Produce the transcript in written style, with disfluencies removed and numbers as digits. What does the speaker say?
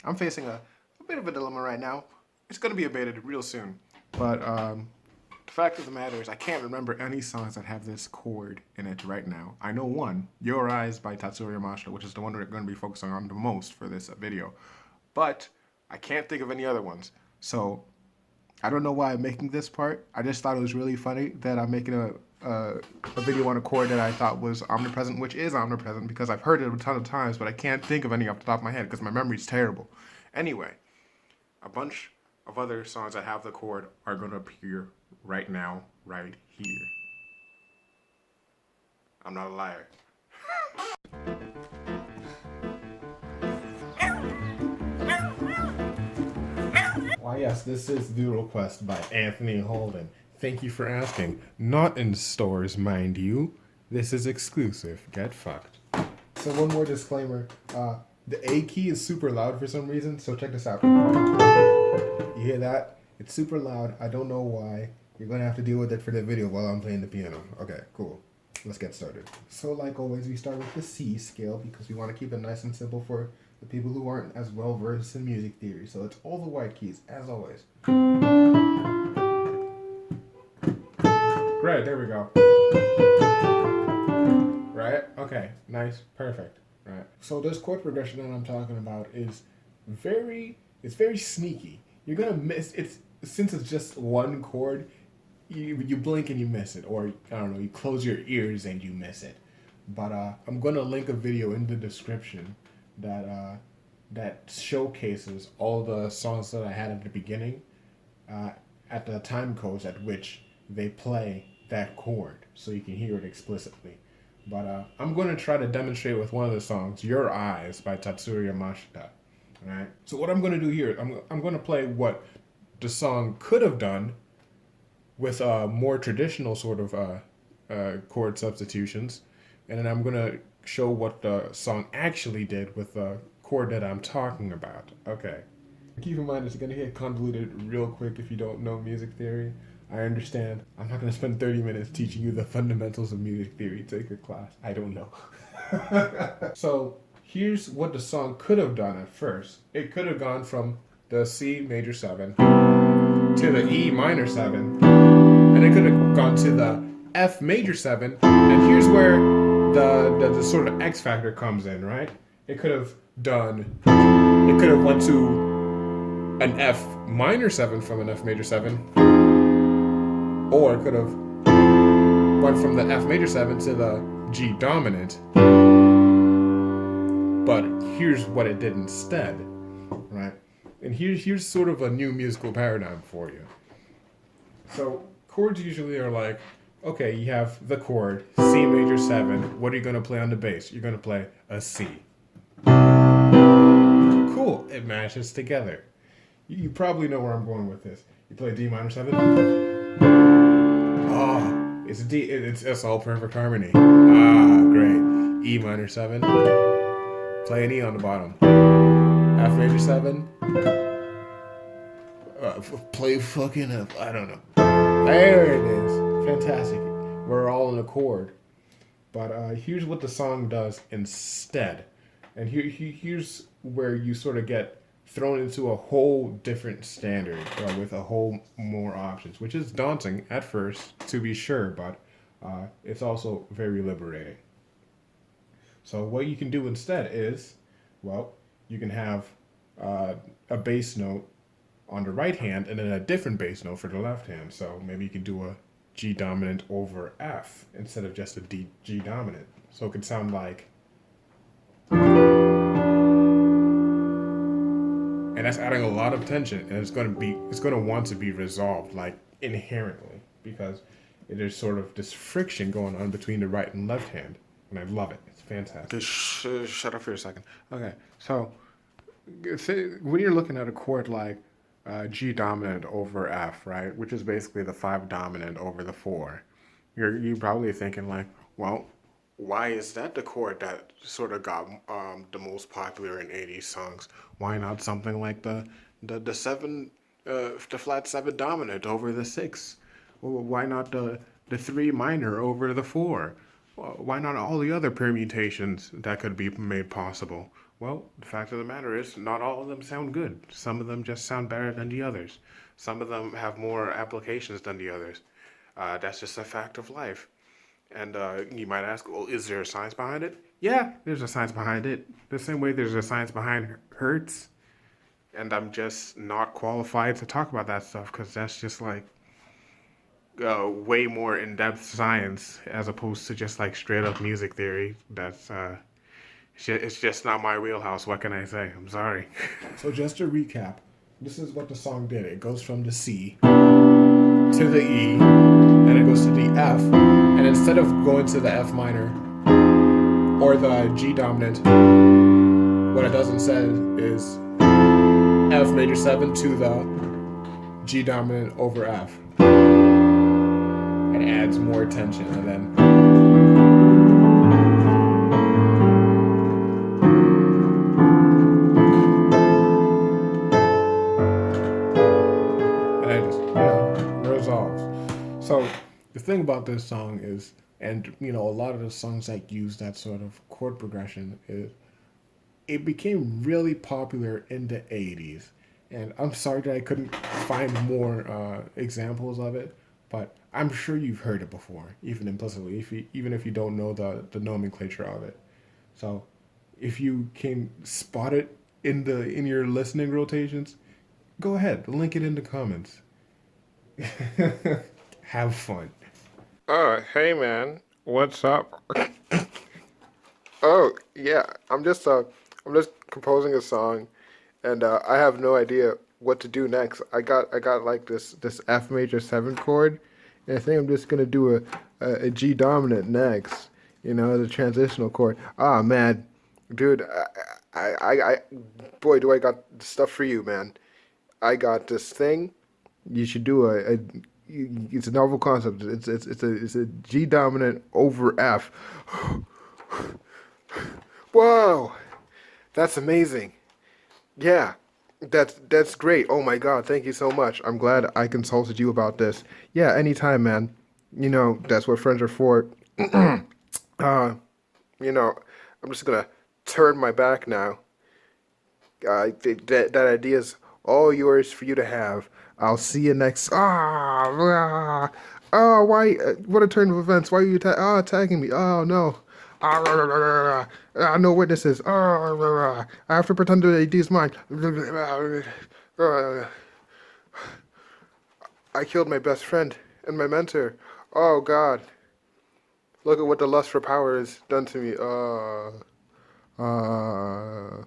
I'm facing a bit of a dilemma right now. It's going to be abated real soon. But the fact of the matter is I can't remember any songs that have this chord in it right now. I know one, Your Eyes by Tatsuya Yamashita, which is the one we're going to be focusing on the most for this video. But I can't think of any other ones. So I don't know why I'm making this part. I just thought it was really funny that I'm making a video on a chord that I thought was omnipresent, which is omnipresent because I've heard it a ton of times, but I can't think of any off the top of my head because my memory's terrible. Anyway, a bunch of other songs that have the chord are going to appear right now, right here. I'm not a liar. Why yes, this is Doodle Quest by Anthony Holden. Thank you for asking. Not in stores, mind you. This is exclusive. Get fucked. So one more disclaimer. The A key is super loud for some reason, so check this out. You hear that? It's super loud. I don't know why. You're going to have to deal with it for the video while I'm playing the piano. Okay, cool. Let's get started. So like always, we start with the C scale because we want to keep it nice and simple for the people who aren't as well versed in music theory. So it's all the white keys, as always. Great, there we go. Right? Okay, nice, perfect. Right. So this chord progression that I'm talking about is very sneaky. You're gonna miss it since it's just one chord. You blink and you miss it, or I don't know, you close your ears and you miss it. But I'm gonna link a video in the description that showcases all the songs that I had at the beginning at the time codes at which they play that chord, so you can hear it explicitly. But I'm going to try to demonstrate with one of the songs, Your Eyes by Tatsuya Yamashita. Alright? So what I'm going to do here, I'm going to play what the song could have done with more traditional sort of chord substitutions. And then I'm going to show what the song actually did with the chord that I'm talking about. Okay. Keep in mind, it's going to get convoluted real quick if you don't know music theory. I understand. I'm not going to spend 30 minutes teaching you the fundamentals of music theory. Take a class. I don't know. So here's what the song could have done at first. It could have gone from the C major 7 to the E minor 7. And it could have gone to the F major 7. And here's where the sort of X factor comes in, right? It could have went to an F minor 7 from an F major 7. Or it could have went from the F major 7 to the G dominant. But here's what it did instead, right? And here's sort of a new musical paradigm for you. So chords usually are like, okay, you have the chord, C major 7. What are you going to play on the bass? You're going to play a C. Cool, it matches together. You probably know where I'm going with this. You play D minor 7. Oh, it's D. It's all perfect harmony. Ah, great. E minor 7. Play an E on the bottom. F major 7. Play fucking F. I don't know. There it is. Fantastic. We're all in a chord. But here's what the song does instead. And here's where you sort of get thrown into a whole different standard with a whole more options, which is daunting at first, to be sure, but it's also very liberating. So what you can do instead is, well, you can have a bass note on the right hand and then a different bass note for the left hand. So maybe you can do a G dominant over F instead of just a G dominant. So it can sound like, and that's adding a lot of tension, and it's going to want to be resolved, like, inherently, because there's sort of this friction going on between the right and left hand, and I love it. It's fantastic. Okay, shut up for a second. Okay, so when you're looking at a chord like G dominant over F, right, which is basically the 5 dominant over the 4, you're probably thinking like, well, why is that the chord that sort of got the most popular in 80s songs? Why not something like the 7, the flat 7 dominant over the 6? Why not the 3 minor over the 4? Why not all the other permutations that could be made possible? Well, the fact of the matter is, not all of them sound good. Some of them just sound better than the others. Some of them have more applications than the others. That's just a fact of life. And you might ask, well, is there a science behind it? Yeah, there's a science behind it. The same way there's a science behind Hertz. And I'm just not qualified to talk about that stuff because that's just like way more in-depth science as opposed to just like straight up music theory. It's just not my wheelhouse. What can I say? I'm sorry. So just to recap, this is what the song did. It goes from the C to the E, then it goes to the F, and instead of going to the F minor or the G dominant, what it does instead is F major 7 to the G dominant over F. It adds more tension, and it just, resolves. So the thing about this song is, and a lot of the songs that use that sort of chord progression is, it became really popular in the 80s. And I'm sorry that I couldn't find more examples of it, but I'm sure you've heard it before, even implicitly, even if you don't know the nomenclature of it. So if you can spot it in your listening rotations, go ahead, link it in the comments. Have fun. Hey man, what's up? Oh yeah, I'm just composing a song, and I have no idea what to do next. I got like this F major 7 chord, and I think I'm just gonna do a G dominant next. The transitional chord. Ah man, dude, I boy, do I got stuff for you, man. I got this thing. You should do it's a novel concept. It's a G dominant over F. Whoa, that's amazing. Yeah, that's great. Oh my God, thank you so much. I'm glad I consulted you about this. Yeah, anytime, man. That's what friends are for. uh, I'm just gonna turn my back now. That idea is all yours for you to have. I'll see you next. Why? What a turn of events. Why are you attacking me? Oh no. No witnesses. I have to pretend that it is mine. I killed my best friend and my mentor. Oh God. Look at what the lust for power has done to me. Uh.